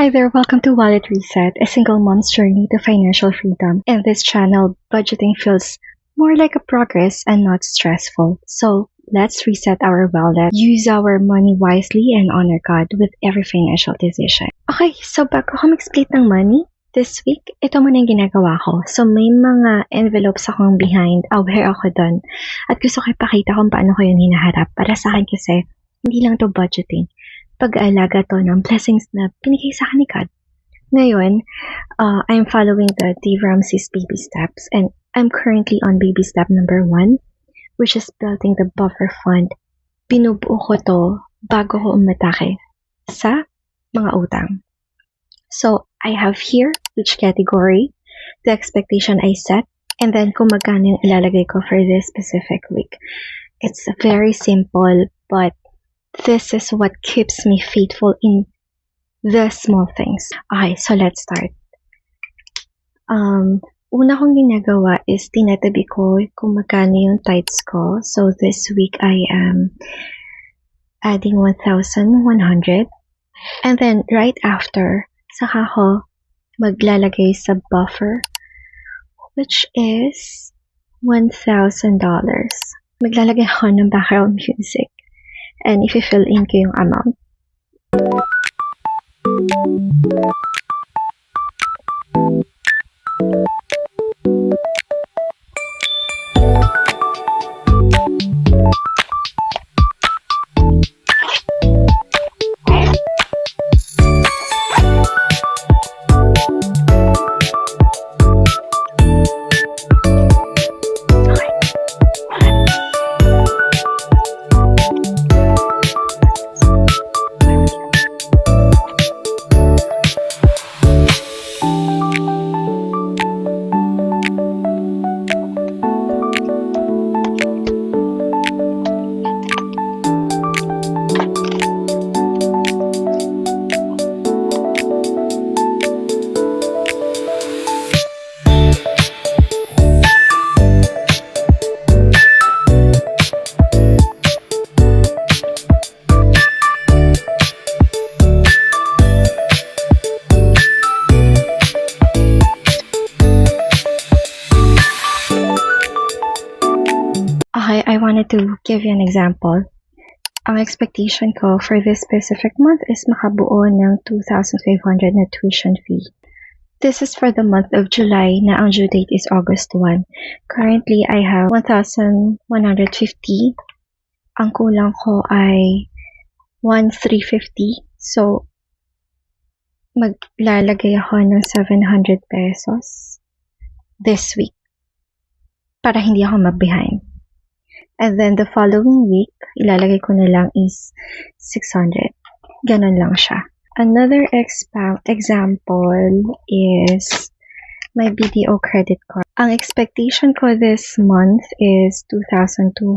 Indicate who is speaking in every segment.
Speaker 1: Hi there, welcome to Wallet Reset, a single mom's journey to financial freedom. In this channel, budgeting feels more like a progress and not stressful. So let's reset our wallet, use our money wisely, and honor God with every financial decision. Okay, so bago ako mag-split ng money, this week, ito muna yung ginagawa ko. So may mga envelopes akong behind, aware ako dun. At gusto ko ipakita kung paano ko yun hinaharap. Para sa akin kasi, hindi lang to budgeting. Pag-aalaga to ng blessings na pinigay sa akin ni God. Ngayon, I'm following the Dave Ramsey's baby steps and I'm currently on baby step number 1, which is building the buffer fund. Binubuo ko to bago ko umatake sa mga utang. So, I have here which category, the expectation I set, and then kung magkano yung ilalagay ko for this specific week. It's very simple, but this is what keeps me faithful in the small things. Okay, so let's start. Una kong ginagawa is tinatabi ko kung magkano yung tithes ko. So this week I am adding 1,100. And then right after, saka ko maglalagay sa buffer, which is $1,000. Maglalagay ako ng background music. And if you fill in ko yung amount. Okay, I wanted to give you an example. Ang expectation ko for this specific month is makabuo ng 2,500 na tuition fee. This is for the month of July na ang due date is August 1. Currently, I have 1,150. Ang kulang ko ay 1,350. So, maglalagay ako ng 700 pesos this week para hindi ako mag-behind. And then the following week, ilalagay ko na lang is 600. Ganon lang siya. Another example is my BDO credit card. Ang expectation ko this month is 2,216.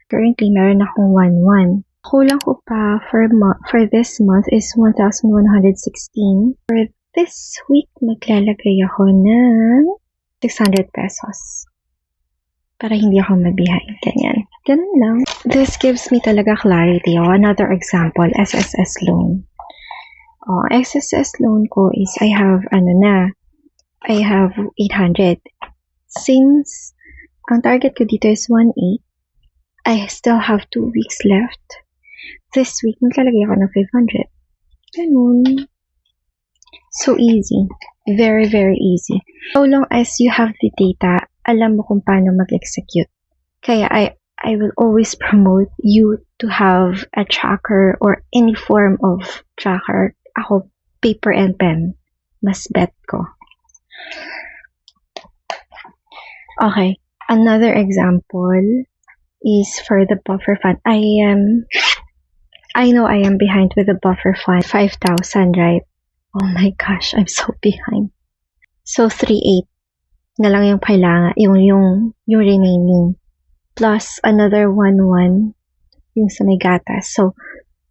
Speaker 1: Currently, meron akong 1,100. Kulang ko pa for this month is 1,116. For this week, maglalagay ako ng 600 pesos. Para hindi ako mabihay. Ganyan. Ganun lang. This gives me talaga clarity. Another example, SSS loan. SSS loan ko is I have 800. Since ang target ko dito is 1,800, I still have 2 weeks left. This week, maglalagay ako ng 500. Ganun. So easy. Very, very easy. So long as you have the data, alam mo kung paano mag-execute. Kaya I will always promote you to have a tracker or any form of tracker. Ako, paper and pen. Mas bet ko. Okay. Another example is for the buffer fund. I know I am behind with the buffer fund. 5,000, right? Oh my gosh, I'm so behind. So 3,800 na lang yung kailangan, yung remaining. Plus another 1,100 yung sa may gatas. So,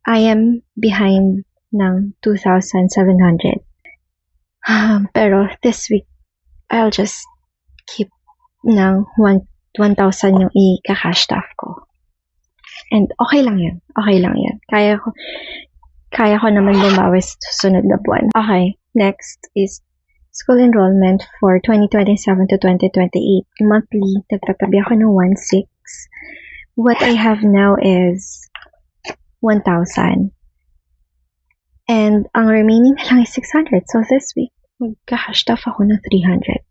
Speaker 1: I am behind ng 2,700. Pero this week, I'll just keep ng 1,000 yung i-cash staff ko. And okay lang yun. Okay lang yun. Kaya ko, kaya ko naman bumawi sa susunod na buwan. Okay, next is school enrollment for 2027 to 2028. Monthly, nagtatabi ako ng 1,600. What I have now is 1,000. And ang remaining na lang is 600. So this week, magka-hashtag ako ng 300.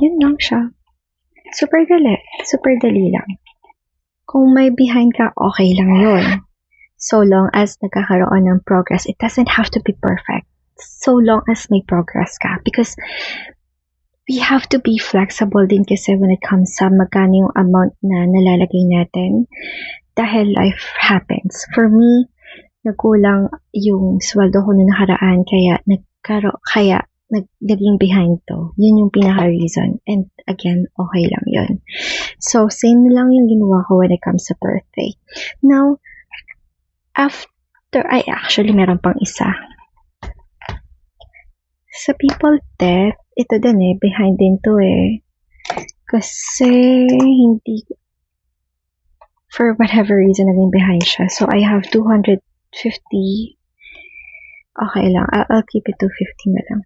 Speaker 1: Yun lang siya. Super dali lang. Kung may behind ka, okay lang yun. So long as nagkakaroon ng progress. It doesn't have to be perfect. So long as may progress ka. Because we have to be flexible din kasi when it comes sa magkano yung amount na nalalagay natin. Dahil life happens. For me, nagkulang yung sweldo ko na nakaraan kaya naging behind to. Yun yung pinaka-reason. And again, okay lang yun. So, same lang yung ginawa ko when it comes to birthday. Now, actually, meron pang isa. Sa people death, ito din behind din to Kasi, for whatever reason, naging behind siya. So, I have 250. Okay lang. I'll keep it 250 na lang.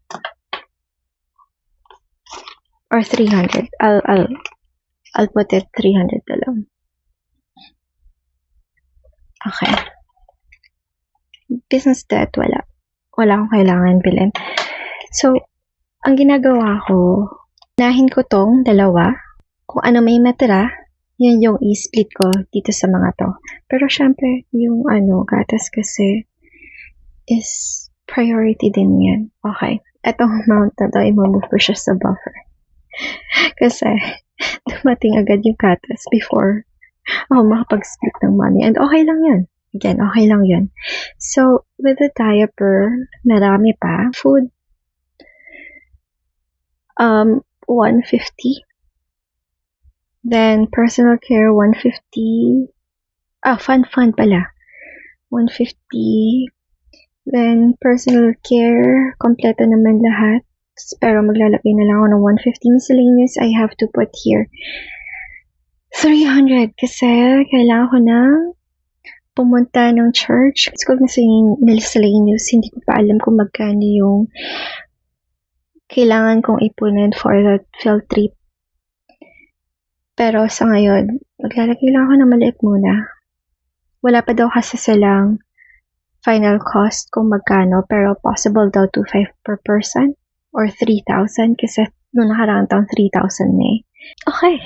Speaker 1: Or 300. I'll put it 300 na lang. Okay. Business debt, wala. Wala akong kailangan bilhin. So, ang ginagawa ko, nahin ko tong dalawa. Kung ano may matira, yun yung i-split ko dito sa mga to. Pero syempre, yung gatas kasi is priority din yan. Okay. Etong amount na to, i-move ko siya sa buffer. Kasi, dumating agad yung gatas before ako makapag-split ng money. And okay lang yun. Again, okay lang yun. So, with the diaper, marami pa. Food, 150. Then, personal care, 150. Fund pala. 150. Then, personal care, kompleto naman lahat. Pero maglalagay na lang ako ng 150. Miscellaneous, I have to put here 300 kasi kailangan ko na pumunta ng church. School miscellaneous, hindi ko pa alam kung magkano yung kailangan kong ipunin for the field trip. Pero sa ngayon, maglalagay lang ako ng maliit muna. Wala pa daw kasi silang final cost kung magkano, pero possible daw 2,500 per person or 3,000 kasi noong nakaraang taon 3,000 na Okay,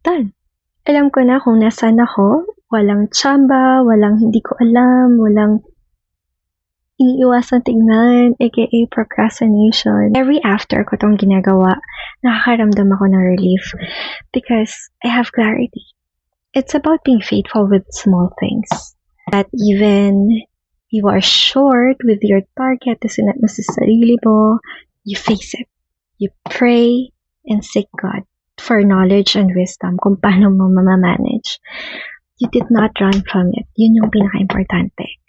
Speaker 1: done. Alam ko na kung nasaan ako. Walang tsamba, walang hindi ko alam, walang iniiwasan tignan, aka procrastination. Every after ko tong ginagawa, nakakaramdam ako ng relief because I have clarity. It's about being faithful with small things. That even you are short with your target na sinat mo sa sarili mo, you face it. You pray and seek God for knowledge and wisdom kung paano mo mamamanage. You did not run from it. Yun yung pinaka-importante.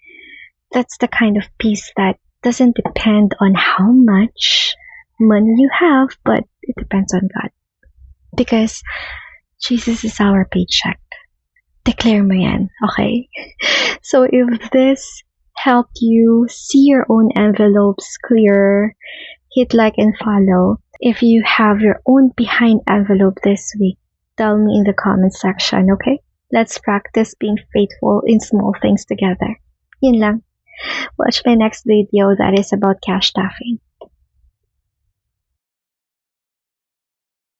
Speaker 1: That's the kind of peace that doesn't depend on how much money you have, but it depends on God. Because Jesus is our paycheck. Declare mo yan, okay? So if this helped you see your own envelopes clearer, hit like and follow. If you have your own behind envelope this week, tell me in the comment section, okay? Let's practice being faithful in small things together. Yun lang. Watch my next video that is about cash staffing.